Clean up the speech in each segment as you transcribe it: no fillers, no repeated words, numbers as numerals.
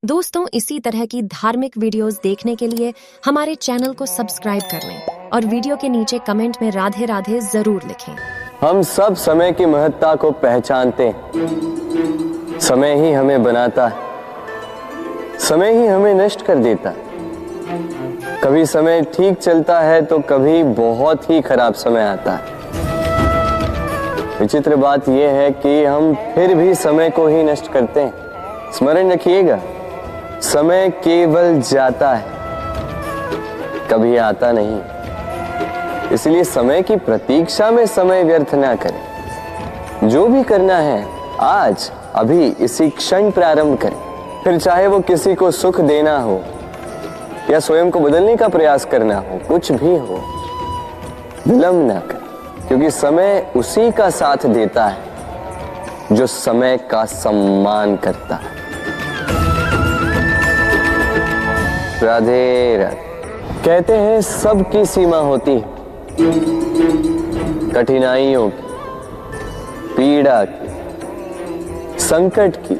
दोस्तों, इसी तरह की धार्मिक वीडियोस देखने के लिए हमारे चैनल को सब्सक्राइब कर लें और वीडियो के नीचे कमेंट में राधे राधे जरूर लिखें। हम सब समय की महत्ता को पहचानते हैं। समय ही हमें बनाता है, समय ही हमें नष्ट कर देता है। कभी समय ठीक चलता है तो कभी बहुत ही खराब समय आता है। विचित्र बात यह है कि हम फिर भी समय को ही नष्ट करते हैं। स्मरण रखिएगा, समय केवल जाता है, कभी आता नहीं। इसलिए समय की प्रतीक्षा में समय व्यर्थ ना करें। जो भी करना है आज अभी इसी क्षण प्रारंभ करें। फिर चाहे वो किसी को सुख देना हो या स्वयं को बदलने का प्रयास करना हो, कुछ भी हो, विलंब ना करें, क्योंकि समय उसी का साथ देता है जो समय का सम्मान करता है। राधे राधे। कहते हैं सबकी सीमा होती है, कठिनाइयों की, पीड़ा की, संकट की,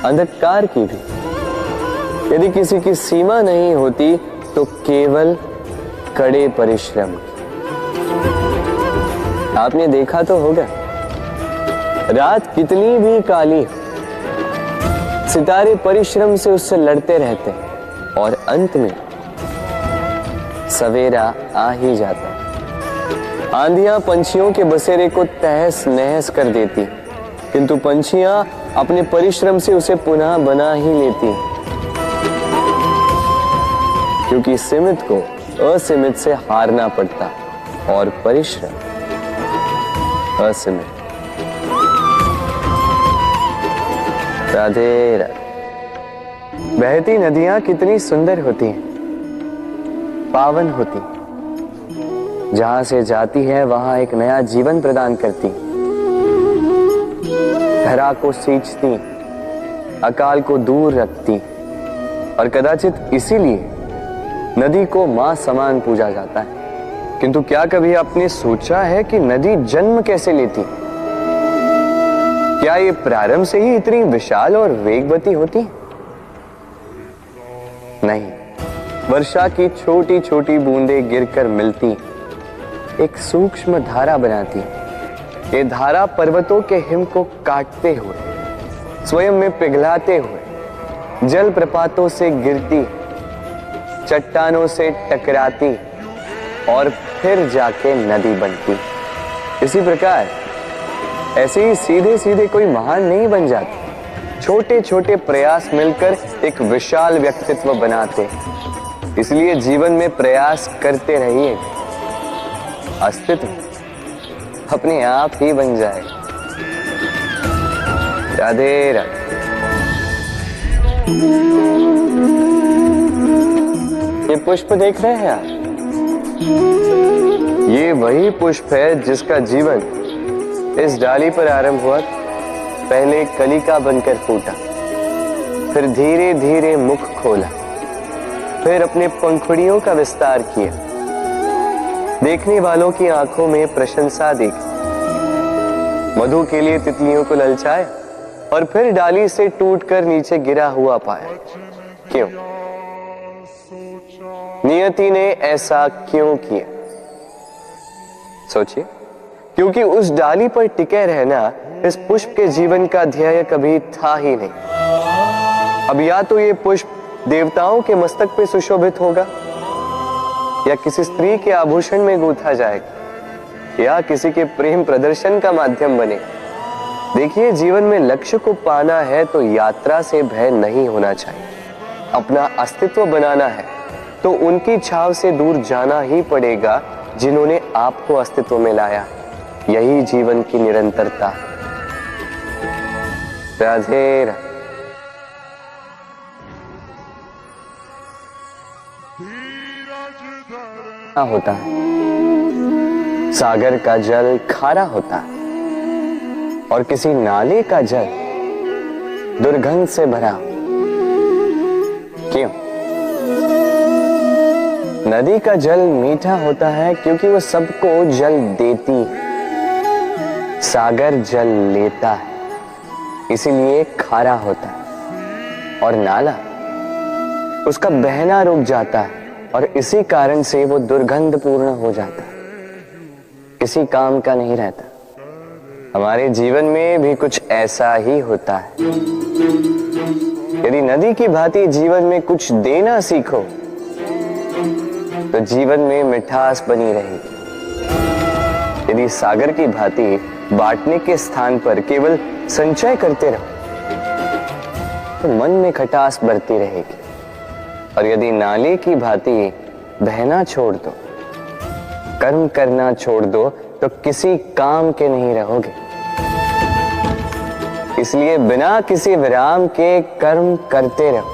अंधकार की भी। यदि किसी की सीमा नहीं होती तो केवल कड़े परिश्रम की। आपने देखा तो होगा, रात कितनी भी काली हो, सितारे परिश्रम से उससे लड़ते रहते हैं और अंत में सवेरा आ ही जाता है। आंधियां पंछियों के बसेरे को तहस नहस कर देती, किंतु पंछियां अपने परिश्रम से उसे पुनः बना ही लेती, क्योंकि सीमित को असीमित से हारना पड़ता और परिश्रम असीमित। राधे राधे। बहती नदियां कितनी सुंदर होती हैं, पावन होती, जहां से जाती है वहां एक नया जीवन प्रदान करती, धरा को सींचती, अकाल को दूर रखती। और कदाचित इसीलिए नदी को मां समान पूजा जाता है। किंतु क्या कभी आपने सोचा है कि नदी जन्म कैसे लेती? क्या ये प्रारंभ से ही इतनी विशाल और वेगवती होती? नहीं, वर्षा की छोटी छोटी बूंदें गिरकर मिलती एक सूक्ष्म धारा बनाती। ये धारा पर्वतों के हिम को काटते हुए, स्वयं में पिघलाते हुए, जल प्रपातों से गिरती, चट्टानों से टकराती और फिर जाके नदी बनती। इसी प्रकार ऐसे ही सीधे सीधे कोई महान नहीं बन जाता। छोटे छोटे प्रयास मिलकर एक विशाल व्यक्तित्व बनाते। इसलिए जीवन में प्रयास करते रहिए, अस्तित्व अपने आप ही बन जाए। राधे राधे। ये पुष्प देख रहे हैं आप? ये वही पुष्प है जिसका जीवन इस डाली पर आरंभ हुआ। पहले कलिका बनकर फूटा, फिर धीरे धीरे मुख खोला, फिर अपने पंखुड़ियों का विस्तार किया, देखने वालों की आंखों में प्रशंसा देखी, मधु के लिए तितलियों को ललचाया और फिर डाली से टूटकर नीचे गिरा हुआ पाया। क्यों? नियति ने ऐसा क्यों किया? सोचिए। क्योंकि उस डाली पर टिके रहना इस पुष्प के जीवन का ध्येय कभी था ही नहीं। अब या तो ये पुष्प देवताओं के मस्तक पे सुशोभित होगा, या किसी स्त्री के आभूषण में गूंथा जाएगा, या किसी के प्रेम प्रदर्शन का माध्यम बनेगा। देखिए, जीवन में लक्ष्य को पाना है तो यात्रा से भय नहीं होना चाहिए। अपना अस्तित्व बनाना है तो उनकी छाव से दूर जाना ही पड़ेगा जिन्होंने आपको अस्तित्व में लाया। यही जीवन की निरंतरता। राधे राधे। होता है, सागर का जल खारा होता है और किसी नाले का जल दुर्गंध से भरा। क्यों? नदी का जल मीठा होता है क्योंकि वो सबको जल देती है। सागर जल लेता है, इसीलिए खारा होता है। और नाला उसका बहना रुक जाता है और इसी कारण से वो दुर्गंधपूर्ण हो जाता है, किसी काम का नहीं रहता। हमारे जीवन में भी कुछ ऐसा ही होता है। यदि नदी की भांति जीवन में कुछ देना सीखो तो जीवन में मिठास बनी रहेगी। यदि सागर की भांति बांटने के स्थान पर केवल संचय करते रहो तो मन में खटास बढ़ती रहेगी। और यदि नाले की भांति बहना छोड़ दो, कर्म करना छोड़ दो तो किसी काम के नहीं रहोगे। इसलिए बिना किसी विराम के कर्म करते रहो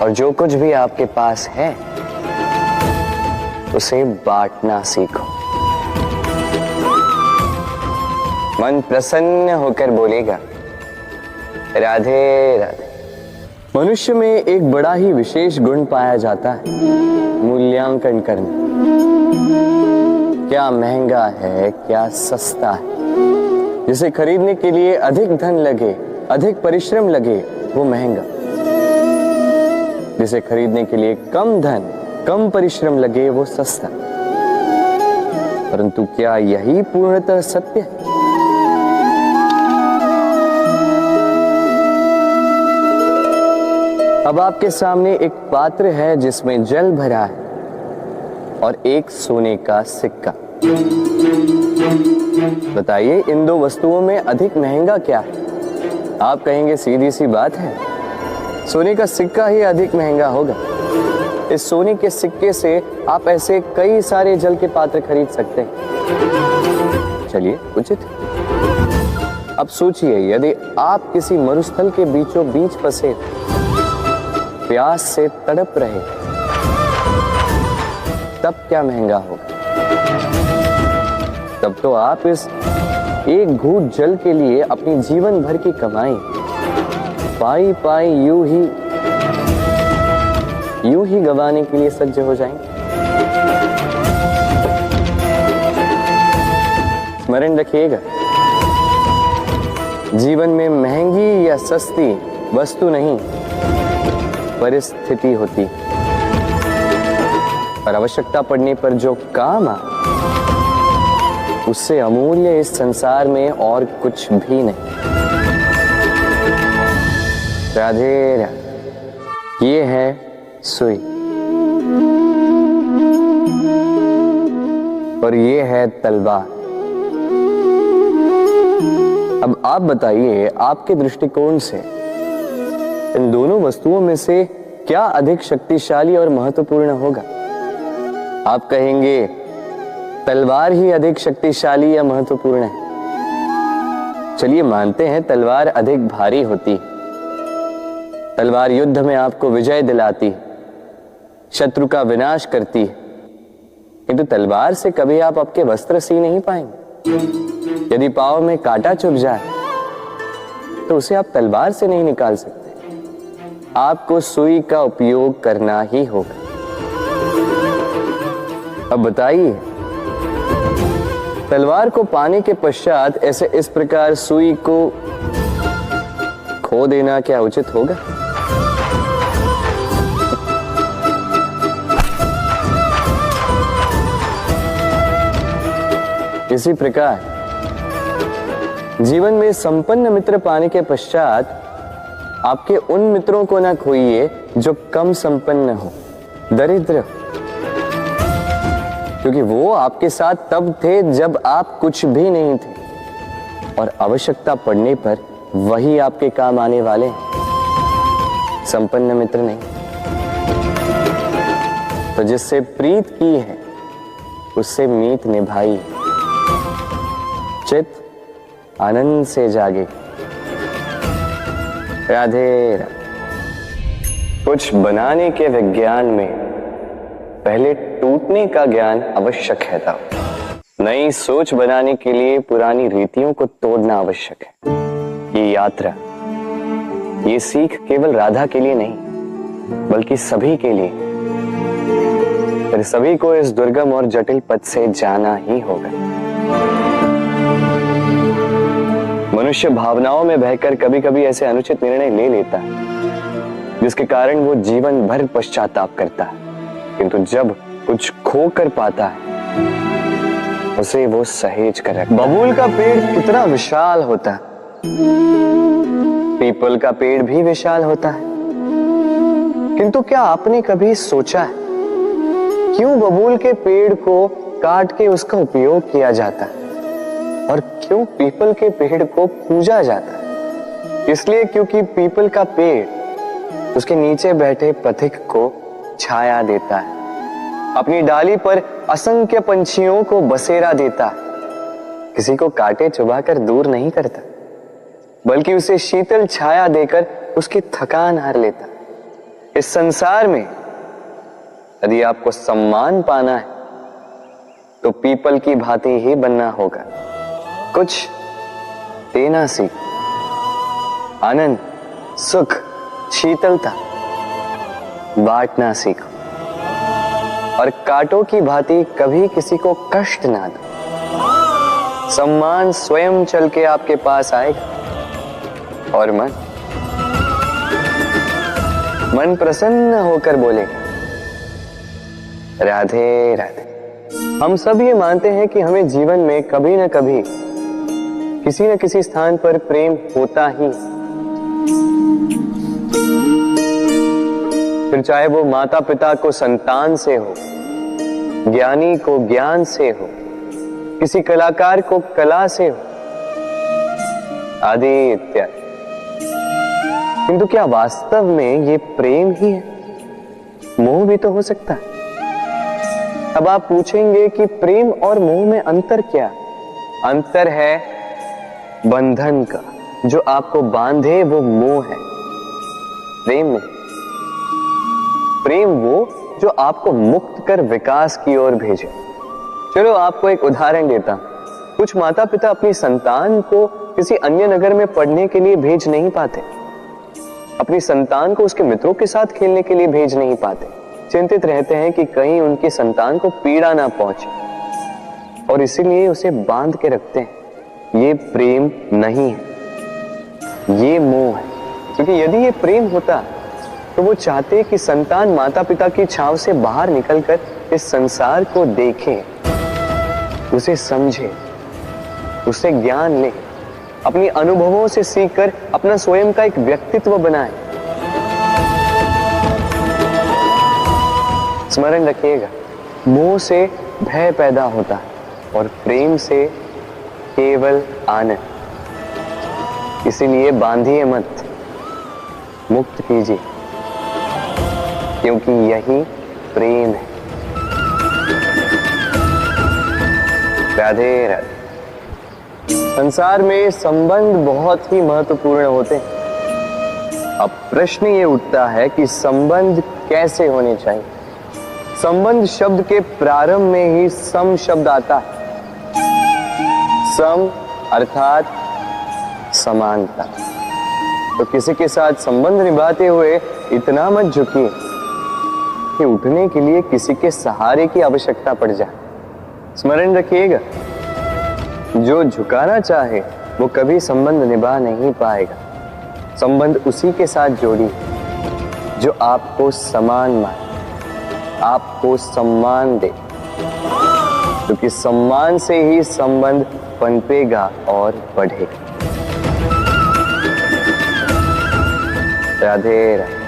और जो कुछ भी आपके पास है उसे बांटना सीखो। मन प्रसन्न होकर बोलेगा, राधे राधे। मनुष्य में एक बड़ा ही विशेष गुण पाया जाता है, मूल्यांकन करना। क्या महंगा है, क्या सस्ता है। जिसे खरीदने के लिए अधिक धन लगे, अधिक परिश्रम लगे, वो महंगा। जिसे खरीदने के लिए कम धन, कम परिश्रम लगे, वो सस्ता। परंतु क्या यही पूर्णतः सत्य है? अब आपके सामने एक पात्र है जिसमें जल भरा है और एक सोने का सिक्का। बताइए, इन दो वस्तुओं में अधिक महंगा क्या है? आप कहेंगे सीधी सी बात है, सोने का सिक्का ही अधिक महंगा होगा। इस सोने के सिक्के से आप ऐसे कई सारे जल के पात्र खरीद सकते हैं। चलिए, उचित। अब सोचिए, यदि आप किसी मरुस्थल के बीचों बीच फंसे, प्यास से तड़प रहे, तब क्या महंगा होगा? तब तो आप इस एक घूंट जल के लिए अपनी जीवन भर की कमाई पाई पाई यूं ही गंवाने के लिए सज्ज हो जाएंगे। स्मरण रखिएगा, जीवन में महंगी या सस्ती वस्तु नहीं, परिस्थिति होती। और आवश्यकता पड़ने पर जो काम आ, उससे अमूल्य इस संसार में और कुछ भी नहीं। राधे राधे। ये है सुई और ये है तलवार। अब आप बताइए, आपके दृष्टिकोण से इन दोनों वस्तुओं में से क्या अधिक शक्तिशाली और महत्वपूर्ण होगा? आप कहेंगे तलवार ही अधिक शक्तिशाली या महत्वपूर्ण है। चलिए मानते हैं तलवार अधिक भारी होती। तलवार युद्ध में आपको विजय दिलाती, शत्रु का विनाश करती, किंतु तलवार से कभी आप आपके वस्त्र सी नहीं पाएंगे। यदि पांव में कांटा चुभ जाए तो उसे आप तलवार से नहीं निकाल सकते। आपको सुई का उपयोग करना ही होगा। अब बताइए, तलवार को पाने के पश्चात ऐसे इस प्रकार सुई को खो देना क्या उचित होगा? इसी प्रकार जीवन में संपन्न मित्र पाने के पश्चात आपके उन मित्रों को ना खोइए जो कम संपन्न हो, दरिद्र हो, क्योंकि वो आपके साथ तब थे जब आप कुछ भी नहीं थे, और आवश्यकता पड़ने पर वही आपके काम आने वाले हैं, संपन्न मित्र नहीं। तो जिससे प्रीत की है उससे मीत निभाई, चित आनंद से जागे। राधे राधे। कुछ बनाने के विज्ञान में पहले टूटने का ज्ञान आवश्यक है था। नई सोच बनाने के लिए पुरानी रीतियों को तोड़ना आवश्यक है। ये यात्रा, ये सीख केवल राधा के लिए नहीं बल्कि सभी के लिए। फिर सभी को इस दुर्गम और जटिल पथ से जाना ही होगा। मनुष्य भावनाओं में बहकर कभी कभी ऐसे अनुचित निर्णय ले लेता है जिसके कारण वो जीवन भर पश्चाताप करता है, किंतु जब कुछ खो कर पाता है उसे वो सहेज कर रखता है। बबूल का पेड़ कितना विशाल होता है, पीपल का पेड़ भी विशाल होता है, किंतु क्या आपने कभी सोचा है क्यों बबूल के पेड़ को काट के उसका उपयोग किया जाता है और क्यों पीपल के पेड़ को पूजा जाता है? इसलिए क्योंकि पीपल का पेड़ उसके नीचे बैठे पथिक को छाया देता है, अपनी डाली पर असंख्य पंछियों को बसेरा देता है, किसी को काटे चुबाकर दूर नहीं करता, बल्कि उसे शीतल छाया देकर उसकी थकान हर लेता। इस संसार में यदि आपको सम्मान पाना है तो पीपल की भांति ही बनना होगा। कुछ देना सीख, आनंद, सुख, शीतलता बांटना सीखो और कांटों की भांति कभी किसी को कष्ट ना दो। सम्मान स्वयं चल के आपके पास आएगा और मन प्रसन्न होकर बोलेगा राधे राधे। हम सब ये मानते हैं कि हमें जीवन में कभी न कभी किसी न किसी स्थान पर प्रेम होता ही, फिर चाहे वो माता पिता को संतान से हो, ज्ञानी को ज्ञान से हो, किसी कलाकार को कला से हो, आदि इत्यादि। किंतु क्या वास्तव में ये प्रेम ही है? मोह भी तो हो सकता है। अब आप पूछेंगे कि प्रेम और मोह में अंतर क्या? अंतर है बंधन का, जो आपको बांधे वो मोह है, प्रेम नहीं। प्रेम वो जो आपको मुक्त कर विकास की ओर भेजे। चलो आपको एक उदाहरण देता हूं। कुछ माता पिता अपनी संतान को किसी अन्य नगर में पढ़ने के लिए भेज नहीं पाते, अपनी संतान को उसके मित्रों के साथ खेलने के लिए भेज नहीं पाते, चिंतित रहते हैं कि कहीं उनकी संतान को पीड़ा ना पहुंचे और इसीलिए उसे बांध के रखते हैं। ये प्रेम नहीं है, ये मोह है। क्योंकि यदि ये प्रेम होता तो वो चाहते कि संतान माता पिता की छांव से बाहर निकलकर इस संसार को देखे, उसे समझे, उससे ज्ञान ले, अपनी अनुभवों से सीखकर अपना स्वयं का एक व्यक्तित्व बनाए। स्मरण रखिएगा, मोह से भय पैदा होता है और प्रेम से केवल आनंद। इसीलिए बांधिए मत, मुक्त कीजिए, क्योंकि यही प्रेम है। राधे राधे। संसार में संबंध बहुत ही महत्वपूर्ण होते हैं। अब प्रश्न ये उठता है कि संबंध कैसे होने चाहिए। संबंध शब्द के प्रारंभ में ही सम शब्द आता है। सम अर्थात समानता। तो किसी के साथ संबंध निभाते हुए इतना मत झुकिए कि उठने के लिए किसी के सहारे की आवश्यकता पड़ जाए। स्मरण रखिएगा, जो झुकाना चाहे वो कभी संबंध निभा नहीं पाएगा। संबंध उसी के साथ जोड़ी जो आपको समान माने, आपको सम्मान दे, क्योंकि सम्मान से ही संबंध पनपेगा और बढ़ेगा। राधे राधे।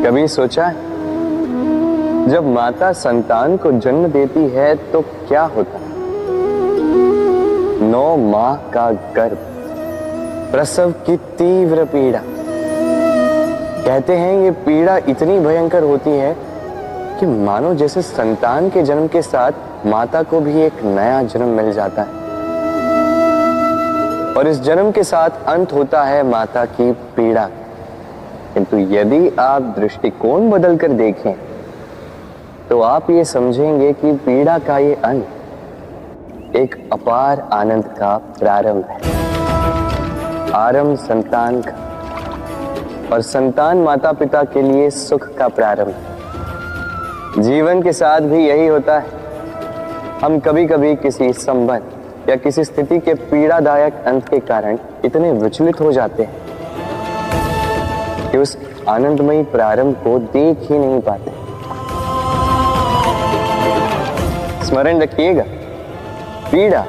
कभी सोचा है जब माता संतान को जन्म देती है तो क्या होता है? 9 माह का गर्भ, प्रसव की तीव्र पीड़ा। कहते हैं ये पीड़ा इतनी भयंकर होती है कि मानो जैसे संतान के जन्म के साथ माता को भी एक नया जन्म मिल जाता है और इस जन्म के साथ अंत होता है माता की पीड़ा। किंतु यदि आप दृष्टिकोण बदलकर देखें तो आप ये समझेंगे कि पीड़ा का ये अंत एक अपार आनंद का प्रारंभ है। आरंभ संतान का और संतान माता पिता के लिए सुख का प्रारंभ है। जीवन के साथ भी यही होता है। हम कभी कभी किसी संबंध या किसी स्थिति के पीड़ादायक अंत के कारण इतने विचलित हो जाते हैं कि उस आनंदमयी प्रारंभ को देख ही नहीं पाते। स्मरण रखिएगा, पीड़ा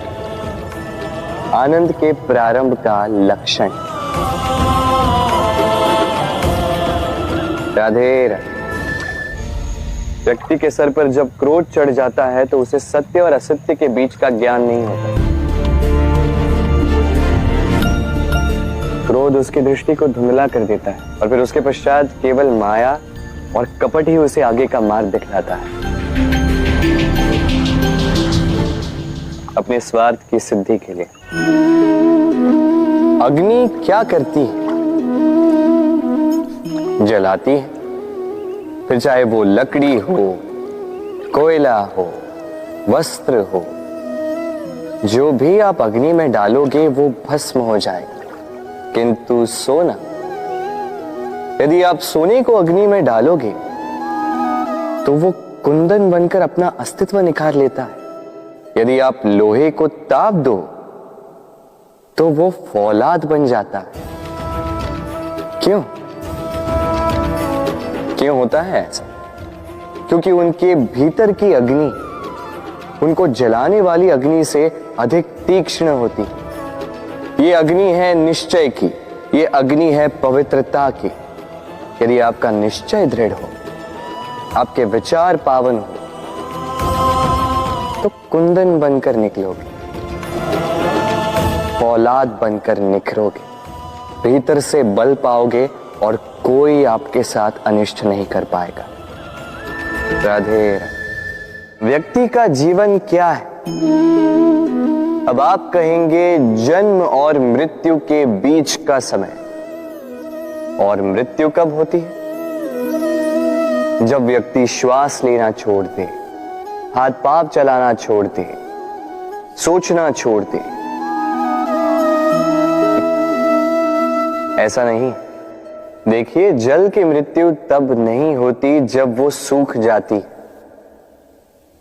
आनंद के प्रारंभ का लक्षण। राधे राधे। व्यक्ति के सर पर जब क्रोध चढ़ जाता है तो उसे सत्य और असत्य के बीच का ज्ञान नहीं होता। क्रोध उसकी दृष्टि को धुंधला कर देता है और फिर उसके पश्चात केवल माया और कपट ही उसे आगे का मार्ग दिखलाता है। अपने स्वार्थ की सिद्धि के लिए अग्नि क्या करती है? जलाती है, फिर चाहे वो लकड़ी हो, कोयला हो, वस्त्र हो, जो भी आप अग्नि में डालोगे वो भस्म हो जाएगा। किंतु सोना, यदि आप सोने को अग्नि में डालोगे तो वो कुंदन बनकर अपना अस्तित्व निखार लेता है। यदि आप लोहे को ताप दो तो वो फौलाद बन जाता है। क्यों होता है ऐसा? क्योंकि उनके भीतर की अग्नि उनको जलाने वाली अग्नि से अधिक तीक्ष्ण होती। ये अग्नि है निश्चय की, ये अग्नि है पवित्रता की। यदि आपका निश्चय दृढ़ हो, आपके विचार पावन हो, तो कुंदन बनकर निकलोगे, फौलाद बनकर निखरोगे, भीतर से बल पाओगे और कोई आपके साथ अनिष्ट नहीं कर पाएगा। राधे राधे। व्यक्ति का जीवन क्या है? अब आप कहेंगे जन्म और मृत्यु के बीच का समय। और मृत्यु कब होती है? जब व्यक्ति श्वास लेना छोड़ दे, हाथ पांव चलाना छोड़ दे, सोचना छोड़ दे। ऐसा नहीं। देखिए, जल की मृत्यु तब नहीं होती जब वो सूख जाती।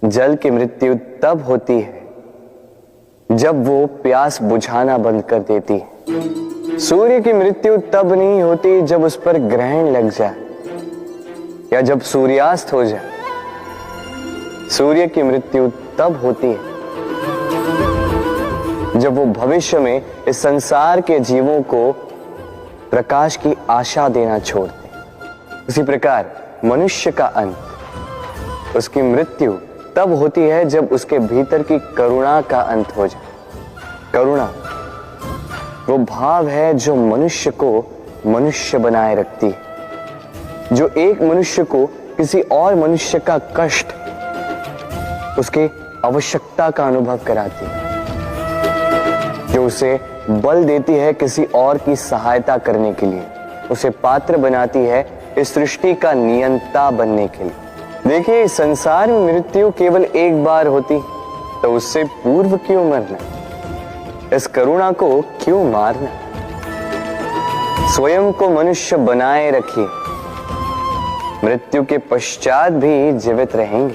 जल की मृत्यु तब होती है जब वो प्यास बुझाना बंद कर देती है। सूर्य की मृत्यु तब नहीं होती जब उस पर ग्रहण लग जाए या जब सूर्यास्त हो जाए। सूर्य की मृत्यु तब होती है जब वो भविष्य में इस संसार के जीवों को प्रकाश की आशा देना छोड़ दे। उसी प्रकार मनुष्य का अंत, उसकी मृत्यु तब होती है जब उसके भीतर की करुणा का अंत हो जाए। करुणा वो भाव है जो मनुष्य को मनुष्य बनाए रखती है, जो एक मनुष्य को किसी और मनुष्य का कष्ट, उसके आवश्यकता का अनुभव कराती है, जो उसे बल देती है किसी और की सहायता करने के लिए, उसे पात्र बनाती है इस सृष्टि का नियंता बनने के लिए। देखिए, संसार में मृत्यु केवल एक बार होती तो उससे पूर्व क्यों मरना? इस करुणा को क्यों मारना? स्वयं को मनुष्य बनाए रखिए, मृत्यु के पश्चात भी जीवित रहेंगे।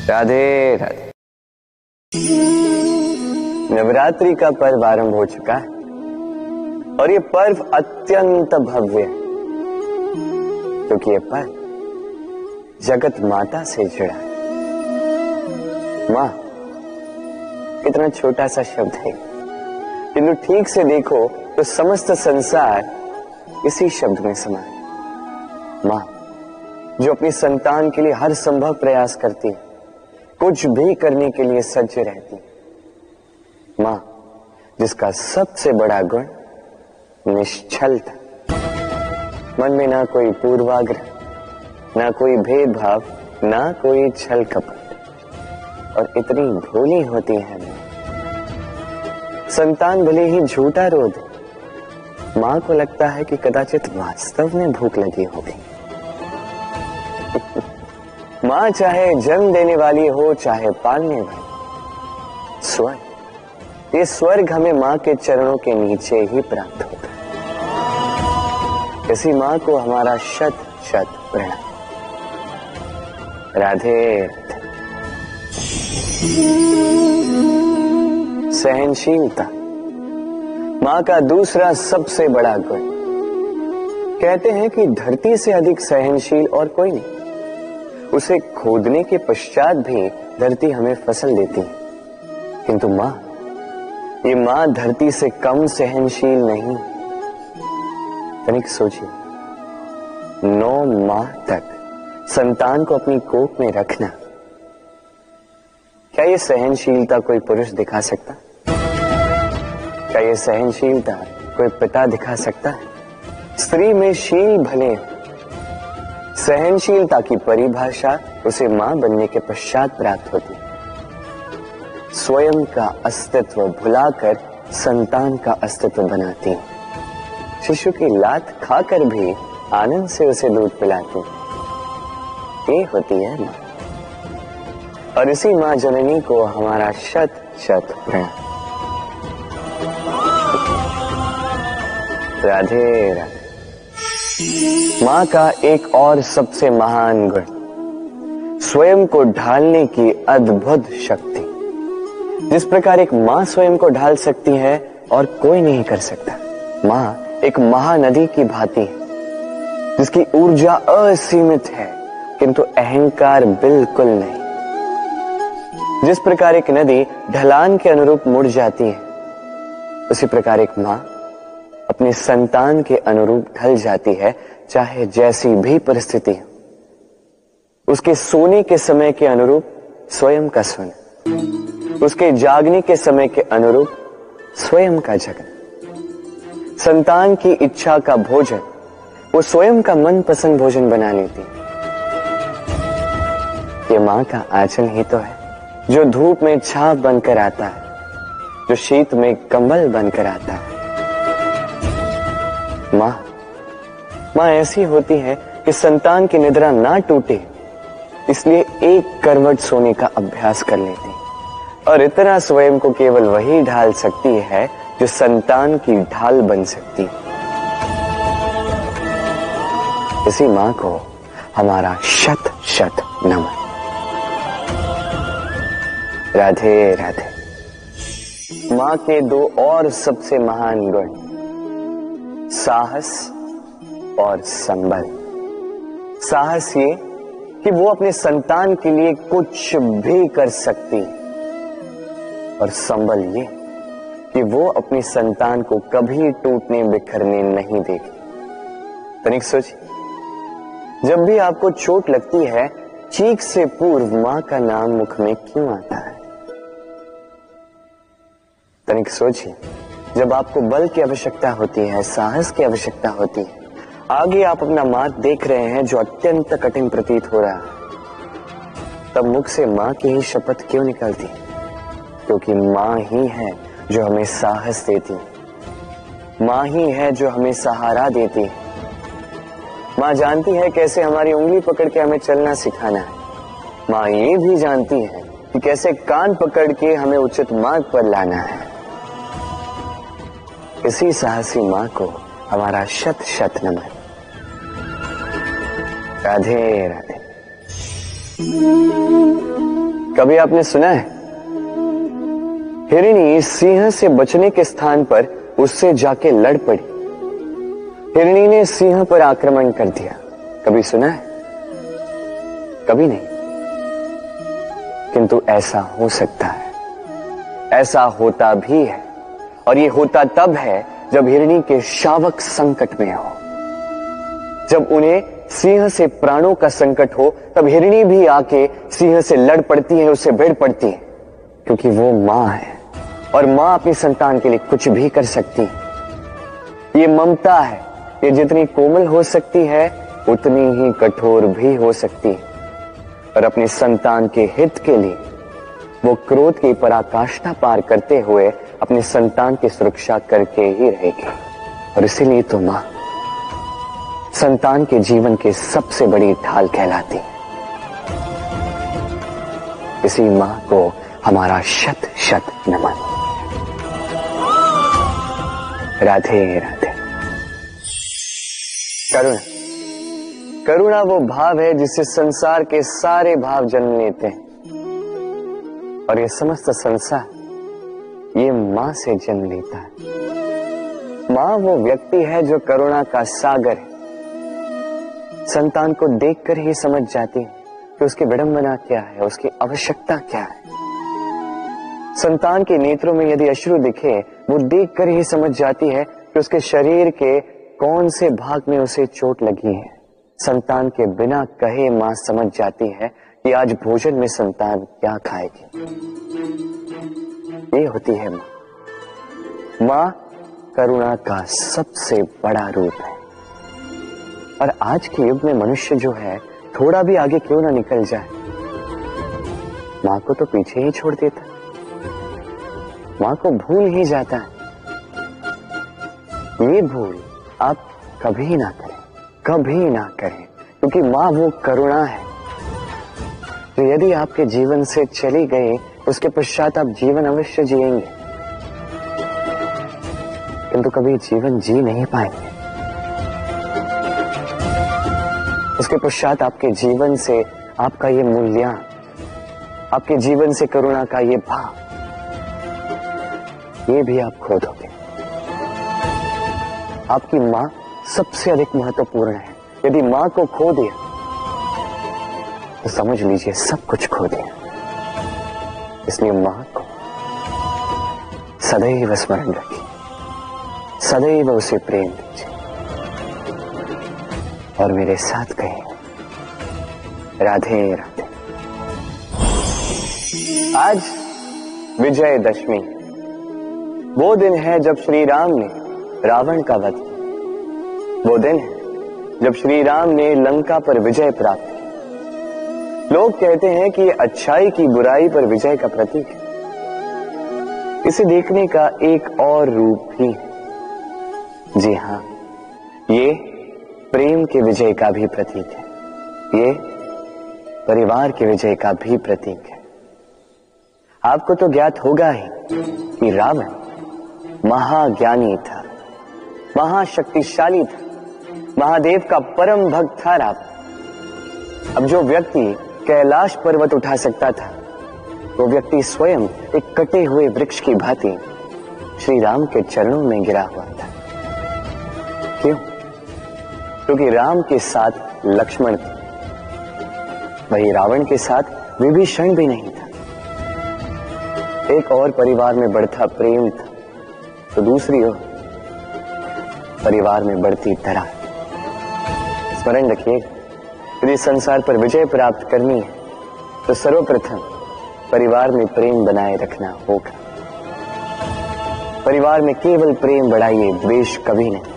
राधे राधे। नवरात्रि का पर्व आरंभ हो चुका है और ये पर्व अत्यंत भव्य है, क्योंकि ये पर्व जगत माता से जुड़ा है। मां कितना छोटा सा शब्द है, किंतु ठीक से देखो तो समस्त संसार इसी शब्द में समा है। मां जो अपनी संतान के लिए हर संभव प्रयास करती है, कुछ भी करने के लिए सज्ज रहती है। मां जिसका सबसे बड़ा गुण निश्चलता, मन में ना कोई पूर्वाग्रह, ना कोई भेदभाव, ना कोई छल कपट, और इतनी भोली होती है मां। संतान भले ही झूठा रो दे, मां को लगता है कि कदाचित वास्तव में भूख लगी होगी। मां चाहे जन्म देने वाली हो चाहे पालने वाली, स्वर्ग, ये स्वर्ग हमें मां के चरणों के नीचे ही प्राप्त होता है। इसी मां को हमारा शत शत प्रणाम। राधे राधे। सहनशीलता, मां का दूसरा सबसे बड़ा गुण, कहते हैं कि धरती से अधिक सहनशील और कोई नहीं। उसे खोदने के पश्चात भी धरती हमें फसल देती है, किंतु मां, ये मां धरती से कम सहनशील नहीं। तनिक सोचिए, 9 माह तक संतान को अपनी कोख में रखना, क्या ये सहनशीलता कोई पुरुष दिखा सकता? क्या ये सहनशीलता कोई पिता दिखा सकता है? स्त्री में शील भले, सहनशीलता की परिभाषा उसे मां बनने के पश्चात प्राप्त होती है। स्वयं का अस्तित्व भुलाकर संतान का अस्तित्व बनाती है। शिशु की लात खाकर भी आनंद से उसे दूध पिलाती है। ये होती है मां, और इसी मां जननी को हमारा शत शत प्रणाम। राधे राधे। मां का एक और सबसे महान गुण, स्वयं को ढालने की अद्भुत शक्ति। जिस प्रकार एक मां स्वयं को ढाल सकती है और कोई नहीं कर सकता। मां एक महानदी की भांति है, जिसकी ऊर्जा असीमित है किंतु अहंकार बिल्कुल नहीं। जिस प्रकार एक नदी ढलान के अनुरूप मुड़ जाती है, उसी प्रकार एक मां अपने संतान के अनुरूप ढल जाती है, चाहे जैसी भी परिस्थिति हो। उसके सोने के समय के अनुरूप स्वयं का सोना, उसके जागने के समय के अनुरूप स्वयं का जगना। संतान की इच्छा का भोजन वो स्वयं का मनपसंद भोजन बना लेती है। ये मां का आंचल ही तो है, जो धूप में छाप बनकर आता है, जो शीत में कंबल बनकर आता है। मां ऐसी होती है कि संतान की निद्रा ना टूटे, इसलिए एक करवट सोने का अभ्यास कर लेती है, और इतना स्वयं को केवल वही ढाल सकती है जो संतान की ढाल बन सकती है। इसी मां को हमारा शत शत नमन। राधे राधे। मां के 2 और सबसे महान गुण, साहस और संबल। साहस ये कि वो अपने संतान के लिए कुछ भी कर सकती, और संबल ये कि वो अपनी संतान को कभी टूटने बिखरने नहीं देगी। तनिक सोचिए, जब भी आपको चोट लगती है, चीख से पूर्व मां का नाम मुख में क्यों आता है? तनिक सोचिए, जब आपको बल की आवश्यकता होती है, साहस की आवश्यकता होती है, आगे आप अपना मार्ग देख रहे हैं जो अत्यंत कठिन प्रतीत हो रहा है, तब मुख से मां की ही शपथ क्यों निकलती? क्योंकि मां ही है जो हमें साहस देती, मां ही है जो हमें सहारा देती है। मां जानती है कैसे हमारी उंगली पकड़ के हमें चलना सिखाना है। मां ये भी जानती है कि कैसे कान पकड़ के हमें उचित मार्ग पर लाना है। इसी साहसी मां को हमारा शत शत नमन। राधे राधे। कभी आपने सुना है, हिरणी सिंह से बचने के स्थान पर उससे जाके लड़ पड़ी। हिरणी ने सिंह पर आक्रमण कर दिया। कभी सुना है? कभी नहीं। किंतु ऐसा हो सकता है, ऐसा होता भी है, और ये होता तब है जब हिरणी के शावक संकट में हो। जब उन्हें सिंह से प्राणों का संकट हो, तब हिरणी भी आके सिंह से लड़ पड़ती है, उससे भिड़ पड़ती है, क्योंकि वो मां है, और मां अपनी संतान के लिए कुछ भी कर सकती है। ये ममता है, ये जितनी कोमल हो सकती है उतनी ही कठोर भी हो सकती है, और अपनी संतान के हित के लिए वो क्रोध की पराकाष्ठा पार करते हुए अपनी संतान की सुरक्षा करके ही रहेगी। और इसीलिए तो मां संतान के जीवन की सबसे बड़ी ढाल कहलाती। इसी मां को हमारा शत शत नमन। राधे राधे। करुणा, करुणा वो भाव है जिससे संसार के सारे भाव जन्म लेते हैं, और ये समस्त संसार ये मां से जन्म लेता है। माँ वो व्यक्ति है जो करुणा का सागर है। संतान को देखकर ही समझ जाती है कि उसकी विडंबना क्या है, उसकी आवश्यकता क्या है। संतान के नेत्रों में यदि अश्रु दिखे, वो देखकर ही समझ जाती है कि उसके शरीर के कौन से भाग में उसे चोट लगी है। संतान के बिना कहे माँ समझ जाती है कि आज भोजन में संतान क्या खाएगी। ये होती है माँ। माँ करुणा का सबसे बड़ा रूप है। और आज के युग में मनुष्य जो है, थोड़ा भी आगे क्यों ना निकल जाए, माँ को तो पीछे ही छोड़ देता, माँ को भूल ही जाता है। ये भूल आप कभी ना करें, कभी ना करें, क्योंकि माँ वो करुणा है जो यदि आपके जीवन से चली गई, उसके पश्चात आप जीवन अवश्य जिएंगे, किंतु कभी जीवन जी नहीं पाएंगे। उसके पश्चात आपके जीवन से आपका ये मूल्यांकन, आपके जीवन से करुणा का ये भाव, ये भी आप खो दोगे। आपकी माँ सबसे अधिक महत्वपूर्ण है। यदि माँ को खो दिया तो समझ लीजिए सब कुछ खो दिया। इसलिए माँ को सदैव स्मरण रखिए, सदैव उसे प्रेम दीजिए और मेरे साथ कहें राधे राधे। आज विजयदशमी, वो दिन है जब श्री राम ने रावण का वध किया। वो दिन है जब श्री राम ने लंका पर विजय प्राप्त की। लोग कहते हैं कि ये अच्छाई की बुराई पर विजय का प्रतीक है। इसे देखने का एक और रूप भी है। जी हां, ये प्रेम के विजय का भी प्रतीक है, ये परिवार के विजय का भी प्रतीक है। आपको तो ज्ञात होगा ही कि रावण महाज्ञानी था, महाशक्तिशाली था, महादेव का परम भक्त था रावण। अब जो व्यक्ति कैलाश पर्वत उठा सकता था, वो व्यक्ति स्वयं एक कटे हुए वृक्ष की भांति श्री राम के चरणों में गिरा हुआ था। क्यों? क्योंकि राम के साथ लक्ष्मण था, वही रावण के साथ विभीषण भी नहीं था। एक और परिवार में बढ़ता प्रेम था, तो दूसरी ओर परिवार में बढ़ती दरार। स्मरण रखिए, यदि संसार पर विजय प्राप्त करनी है तो सर्वप्रथम परिवार में प्रेम बनाए रखना होगा। परिवार में केवल प्रेम बढ़ाइए, द्वेष कभी नहीं।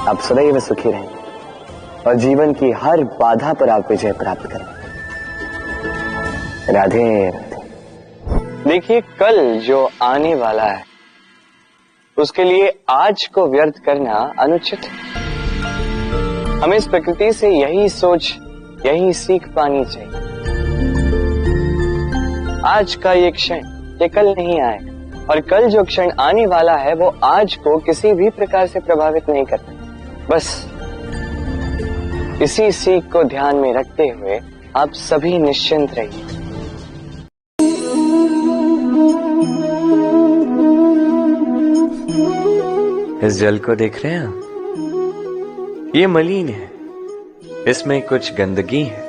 आप सदैव सुखी रहें और जीवन की हर बाधा पर आप विजय प्राप्त करें। राधे राधे। देखिए, कल जो आने वाला है उसके लिए आज को व्यर्थ करना अनुचित है। हमें इस प्रकृति से यही सोच, यही सीख पानी चाहिए। आज का ये क्षण, ये कल नहीं आएगा, और कल जो क्षण आने वाला है वो आज को किसी भी प्रकार से प्रभावित नहीं करता। बस इसी सीख को ध्यान में रखते हुए आप सभी निश्चिंत रहिए। इस जल को देख रहे हैं आप? ये मलिन है, इसमें कुछ गंदगी है,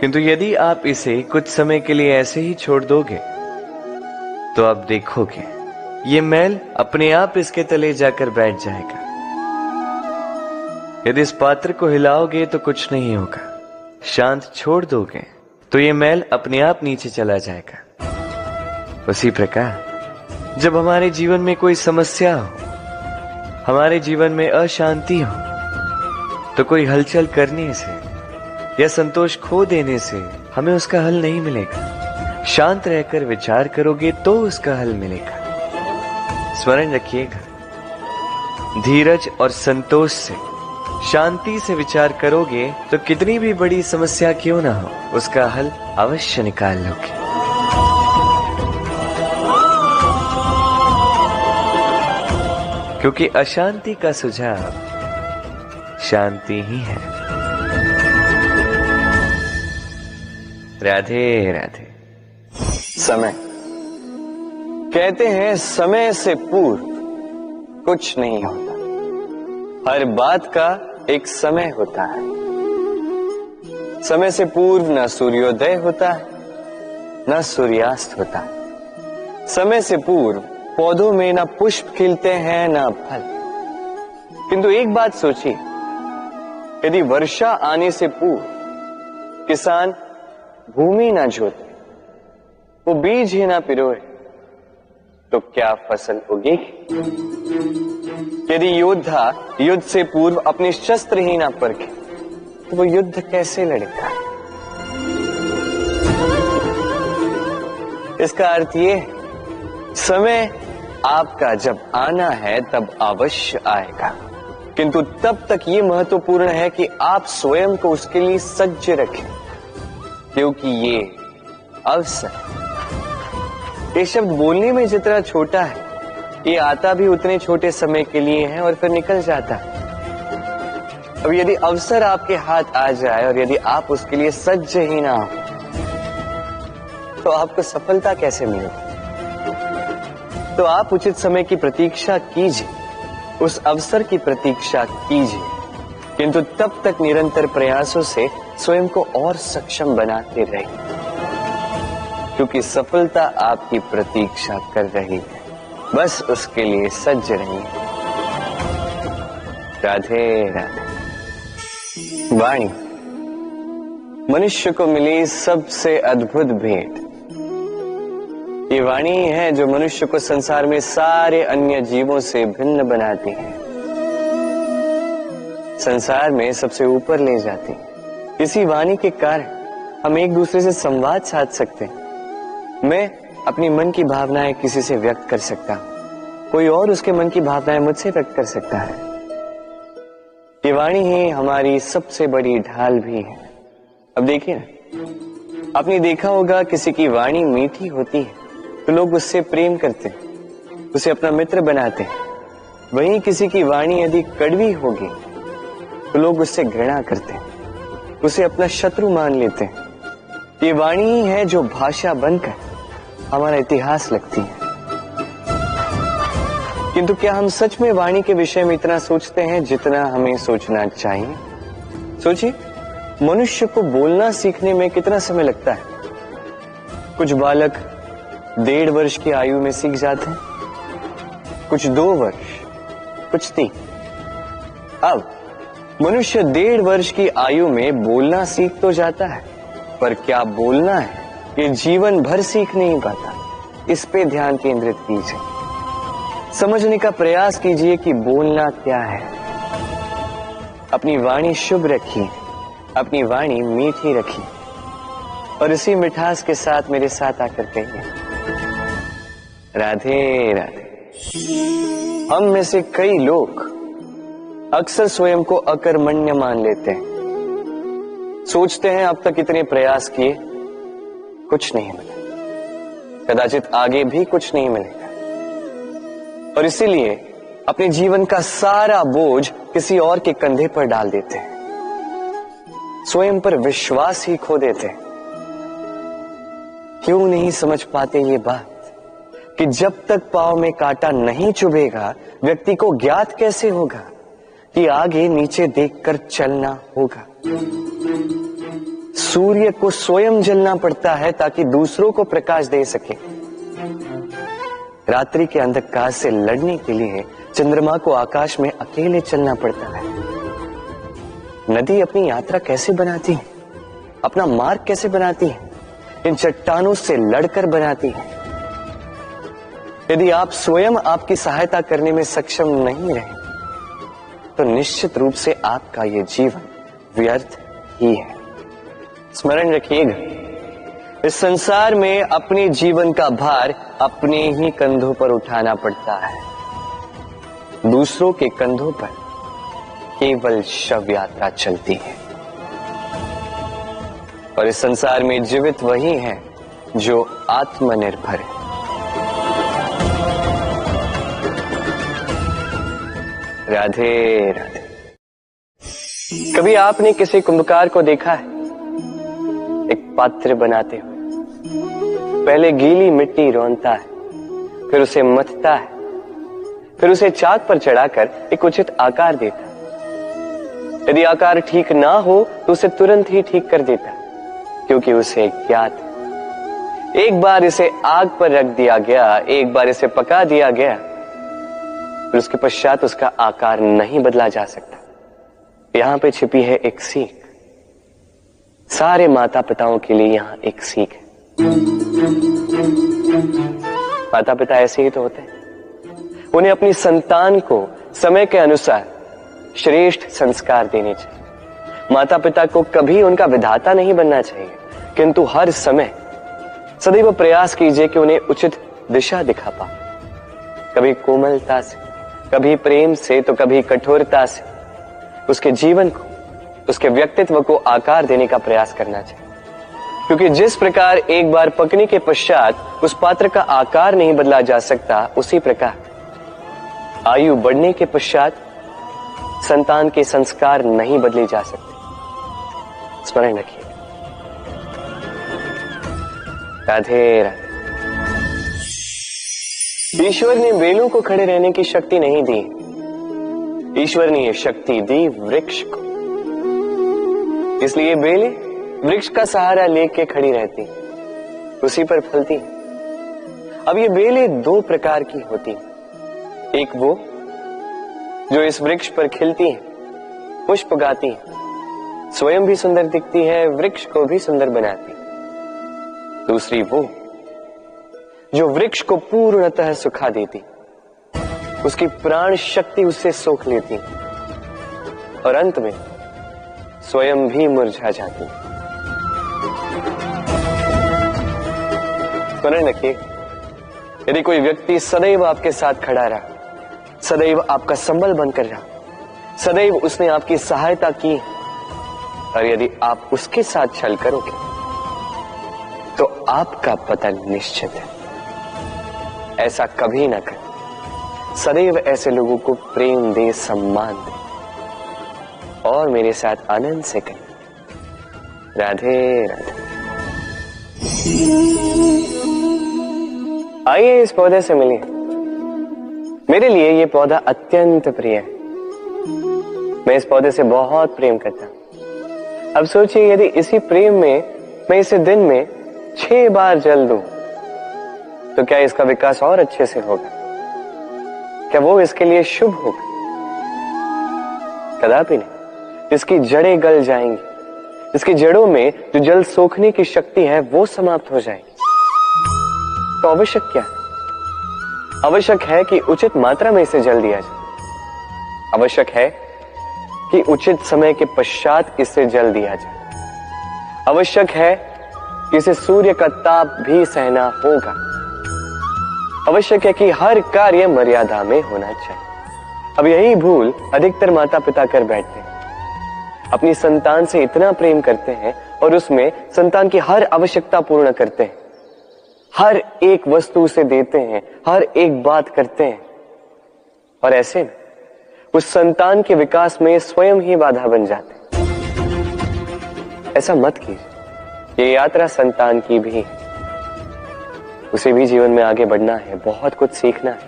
किंतु यदि आप इसे कुछ समय के लिए ऐसे ही छोड़ दोगे तो आप देखोगे ये मैल अपने आप इसके तले जाकर बैठ जाएगा। यदि इस पात्र को हिलाओगे तो कुछ नहीं होगा, शांत छोड़ दोगे तो ये मैल अपने आप नीचे चला जाएगा। उसी प्रकार जब हमारे जीवन में कोई समस्या हो, हमारे जीवन में अशांति हो, तो कोई हलचल करने से या संतोष खो देने से हमें उसका हल नहीं मिलेगा। शांत रहकर विचार करोगे तो उसका हल मिलेगा। स्मरण रखिएगा, धीरज और संतोष से, शांति से विचार करोगे तो कितनी भी बड़ी समस्या क्यों ना हो, उसका हल अवश्य निकाल लोगे। क्योंकि अशांति का सुझाव शांति ही है। राधे राधे। समय, कहते हैं समय से पूर्व कुछ नहीं होता। हर बात का एक समय होता है। समय से पूर्व न सूर्योदय होता है, न सूर्यास्त होता है। समय से पूर्व पौधों में न पुष्प खिलते हैं, न फल। किंतु एक बात सोचिए, यदि वर्षा आने से पूर्व किसान भूमि न जोते, वो बीज ही ना पिरोए, तो क्या फसल उगेगी? यदि योद्धा युद्ध से पूर्व अपने शस्त्र ही ना परखे, तो वो युद्ध कैसे लड़ेगा? इसका अर्थ ये है, समय आपका जब आना है तब अवश्य आएगा, किंतु तब तक ये महत्वपूर्ण है कि आप स्वयं को उसके लिए सज्ज रखें, क्योंकि ये अवसर, ये शब्द बोलने में जितना छोटा है, ये आता भी उतने छोटे समय के लिए है और फिर निकल जाता है। अब यदि अवसर आपके हाथ आ जाए और यदि आप उसके लिए सज्ज ही ना हो, तो आपको सफलता कैसे मिलेगी? तो आप उचित समय की प्रतीक्षा कीजिए, उस अवसर की प्रतीक्षा कीजिए, किंतु तब तक निरंतर प्रयासों से स्वयं को और सक्षम बनाते रहिए, क्योंकि सफलता आपकी प्रतीक्षा कर रही है। बस उसके लिए सज्ज रहिए। राधे राधे। वाणी मनुष्य को मिली सबसे अद्भुत भेंट। ये वाणी है जो मनुष्य को संसार में सारे अन्य जीवों से भिन्न बनाती है, संसार में सबसे ऊपर ले जाती है। इसी वाणी के कारण हम एक दूसरे से संवाद साध सकते हैं। मैं अपनी मन की भावनाएं किसी से व्यक्त कर सकता हूं, कोई और उसके मन की भावनाएं मुझसे व्यक्त कर सकता है। ये वाणी ही हमारी सबसे बड़ी ढाल भी है। अब देखिए ना, आपने देखा होगा किसी की वाणी मीठी होती है तो लोग उससे प्रेम करते हैं, उसे अपना मित्र बनाते हैं। वहीं किसी की वाणी यदि कड़वी होगी तो लोग उससे घृणा करते हैं, उसे अपना शत्रु मान लेते हैं। ये वाणी ही है जो भाषा बनकर हमारा इतिहास लगती है। किंतु क्या हम सच में वाणी के विषय में इतना सोचते हैं जितना हमें सोचना चाहिए? सोचिए, मनुष्य को बोलना सीखने में कितना समय लगता है? कुछ बालक 1.5 वर्ष की आयु में सीख जाते हैं, कुछ 2 वर्ष, कुछ 3। अब मनुष्य 1.5 वर्ष की आयु में बोलना सीख तो जाता है, पर क्या बोलना है ये जीवन भर सीख नहीं पाता। इस पे ध्यान केंद्रित कीजिए, समझने का प्रयास कीजिए कि बोलना क्या है। अपनी वाणी शुभ रखिए, अपनी वाणी मीठी रखिए, और इसी मिठास के साथ मेरे साथ आकर कहिए, राधे राधे। हम में से कई लोग अक्सर स्वयं को अकर्मण्य मान लेते हैं, सोचते हैं अब तक इतने प्रयास किए, कुछ नहीं मिला, कदाचित आगे भी कुछ नहीं मिलेगा, और इसीलिए अपने जीवन का सारा बोझ किसी और के कंधे पर डाल देते हैं, स्वयं पर विश्वास ही खो देते हैं। क्यों नहीं समझ पाते ये बात कि जब तक पांव में कांटा नहीं चुभेगा, व्यक्ति को ज्ञात कैसे होगा कि आगे नीचे देखकर चलना होगा। सूर्य को स्वयं जलना पड़ता है ताकि दूसरों को प्रकाश दे सके। रात्रि के अंधकार से लड़ने के लिए चंद्रमा को आकाश में अकेले चलना पड़ता है। नदी अपनी यात्रा कैसे बनाती है, अपना मार्ग कैसे बनाती है? इन चट्टानों से लड़कर बनाती है। यदि आप स्वयं आपकी सहायता करने में सक्षम नहीं रहे, तो निश्चित रूप से आपका यह जीवन व्यर्थ ही है। स्मरण रखिएगा, इस संसार में अपने जीवन का भार अपने ही कंधों पर उठाना पड़ता है। दूसरों के कंधों पर केवल शव यात्रा चलती है, और इस संसार में जीवित वही है जो आत्मनिर्भर है। राधे राधे। कभी आपने किसी कुंभकार को देखा है एक पात्र बनाते हुए? पहले गीली मिट्टी रौंदता है, फिर उसे मथता है, फिर उसे चाक पर चढ़ाकर एक उचित आकार देता। यदि आकार ठीक ना हो तो उसे तुरंत ही ठीक कर देता, क्योंकि उसे ज्ञात एक बार इसे आग पर रख दिया गया, एक बार इसे पका दिया गया, फिर उसके पश्चात उसका आकार नहीं बदला जा सकता। यहां पे छिपी है एक सीख। सारे माता पिताओं के लिए यहां एक सीख है। माता पिता ऐसे ही तो होते हैं। उन्हें अपनी संतान को समय के अनुसार श्रेष्ठ संस्कार देने चाहिए। माता पिता को कभी उनका विधाता नहीं बनना चाहिए, किंतु हर समय सदैव प्रयास कीजिए कि उन्हें उचित दिशा दिखा पाओ। कभी कोमलता से, कभी प्रेम से, तो कभी कठोरता से उसके जीवन को, उसके व्यक्तित्व को आकार देने का प्रयास करना चाहिए। क्योंकि जिस प्रकार एक बार पकने के पश्चात उस पात्र का आकार नहीं बदला जा सकता, उसी प्रकार आयु बढ़ने के पश्चात संतान के संस्कार नहीं बदले जा सकते। स्मरण रखिए। राधे राधे। ईश्वर ने बेलों को खड़े रहने की शक्ति नहीं दी, ईश्वर ने यह शक्ति दी वृक्ष को। इसलिए बेलें वृक्ष का सहारा लेके खड़ी रहती, उसी पर फलती। अब ये बेलें दो प्रकार की होती, एक वो जो इस वृक्ष पर खिलती है, पुष्प गाती है, स्वयं भी सुंदर दिखती है, वृक्ष को भी सुंदर बनाती। दूसरी वो जो वृक्ष को पूर्णतः सुखा देती, उसकी प्राण शक्ति उससे सोख लेती और अंत में स्वयं भी मुरझा जाती। स्मरण रखिए, यदि कोई व्यक्ति सदैव आपके साथ खड़ा रहा, सदैव आपका संबल बनकर रहा, सदैव उसने आपकी सहायता की, और यदि आप उसके साथ छल करोगे तो आपका पतन निश्चित है। ऐसा कभी ना करें। सदैव ऐसे लोगों को प्रेम दे, सम्मान दे, और मेरे साथ आनंद से कहें राधे राधे। आइए इस पौधे से मिलिए। मेरे लिए ये पौधा अत्यंत प्रिय है। मैं इस पौधे से बहुत प्रेम करता हूं। अब सोचिए, यदि इसी प्रेम में मैं इसे दिन में 6 बार जल दूं, तो क्या इसका विकास और अच्छे से होगा? क्या वो इसके लिए शुभ होगा? कदापि नहीं। इसकी जड़ें गल जाएंगी, इसकी जड़ों में जो जल सोखने की शक्ति है वो समाप्त हो जाएगी। तो आवश्यक क्या है? आवश्यक है कि उचित मात्रा में इसे जल दिया जाए। आवश्यक है कि उचित समय के पश्चात इसे जल दिया जाए। आवश्यक है कि इसे सूर्य का ताप भी सहना होगा। आवश्यक है कि हर कार्य मर्यादा में होना चाहिए। अब यही भूल अधिकतर माता पिता कर बैठते हैं। अपनी संतान से इतना प्रेम करते हैं और उसमें संतान की हर आवश्यकता पूर्ण करते हैं, हर एक वस्तु उसे देते हैं, हर एक बात करते हैं, और ऐसे में उस संतान के विकास में स्वयं ही बाधा बन जाते हैं। ऐसा मत कीजिए। ये यात्रा संतान की भी है। उसे भी जीवन में आगे बढ़ना है, बहुत कुछ सीखना है,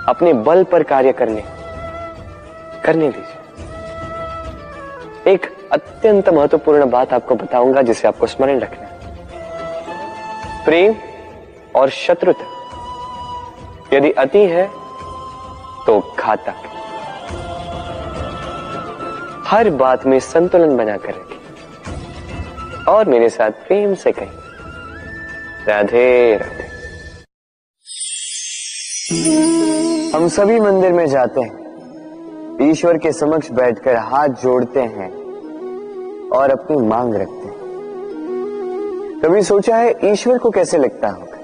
अपने बल पर कार्य करने दीजिए। एक अत्यंत महत्वपूर्ण बात आपको बताऊंगा जिसे आपको स्मरण रखना है। प्रेम और शत्रुता यदि अति है तो घातक। हर बात में संतुलन बनाकर रखें और मेरे साथ प्रेम से कहें राधे राधे। हम सभी मंदिर में जाते हैं, ईश्वर के समक्ष बैठकर हाथ जोड़ते हैं और अपनी मांग रखते हैं। कभी सोचा है ईश्वर को कैसे लगता होगा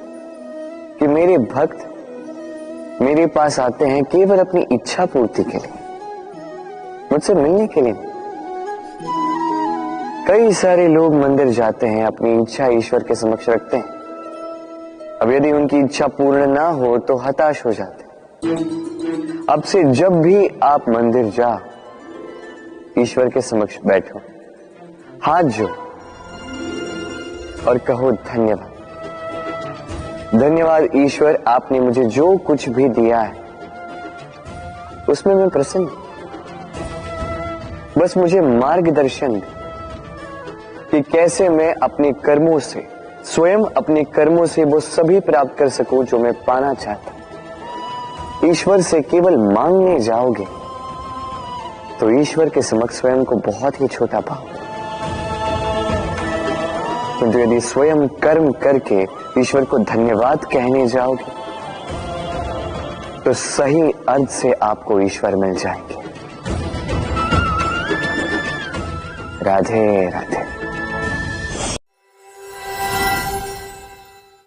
कि मेरे भक्त मेरे पास आते हैं केवल अपनी इच्छा पूर्ति के लिए, मुझसे मिलने के लिए। कई सारे लोग मंदिर जाते हैं, अपनी इच्छा ईश्वर के समक्ष रखते हैं। अब यदि उनकी इच्छा पूर्ण ना हो तो हताश हो जाते। अब से जब भी आप मंदिर जाओ, ईश्वर के समक्ष बैठो, हाथ जोड़ो और कहो धन्यवाद। धन्यवाद ईश्वर, आपने मुझे जो कुछ भी दिया है उसमें मैं प्रसन्न हूं। बस मुझे मार्गदर्शन दे कि कैसे मैं अपने कर्मों से, स्वयं अपने कर्मों से वो सभी प्राप्त कर सकूं जो मैं पाना चाहता हूं। ईश्वर से केवल मांगने जाओगे तो ईश्वर के समक्ष स्वयं को बहुत ही छोटा पाओगे, किंतु यदि स्वयं कर्म करके ईश्वर को धन्यवाद कहने जाओगे तो सही अर्थ से आपको ईश्वर मिल जाएंगे। राधे राधे।